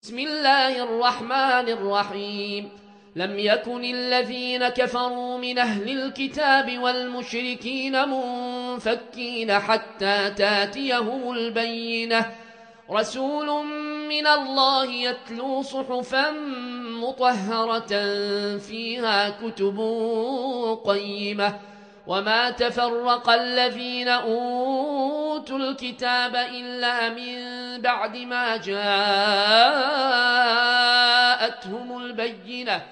بسم الله الرحمن الرحيم. لم يكن الذين كفروا من أهل الكتاب والمشركين منفكين حتى تاتيهم البينة، رسول من الله يتلو صحفا مطهرة فيها كتب قيمة. وما تفرق الذين أوتوا الكتاب إلا من بعد ما جاءتهم البينة،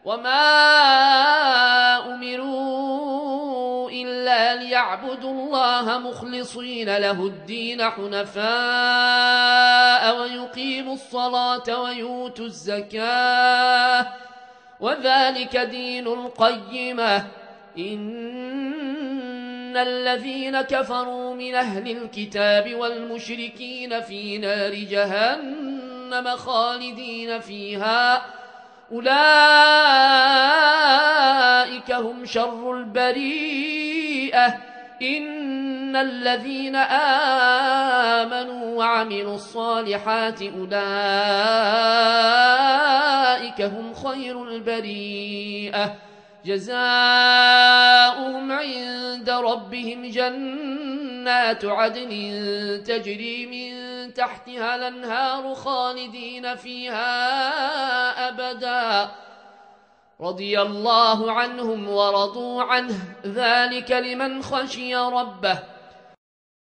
وما أمروا إلا ليعبدوا الله مخلصين له الدين حنفاء ويقيموا الصلاة ويؤتوا الزكاة، وذلك دين القيمة. إن الذين كفروا من أهل الكتاب والمشركين في نار جهنم خالدين فيها، أولئك هم شر البريئة. إن الذين آمنوا وعملوا الصالحات أولئك هم خير البريئة، جزاؤهم عند ربهم جنات عدن تجري من تحتها الأنهار خالدين فيها أبدا، رضي الله عنهم ورضوا عنه، ذلك لمن خشي ربه.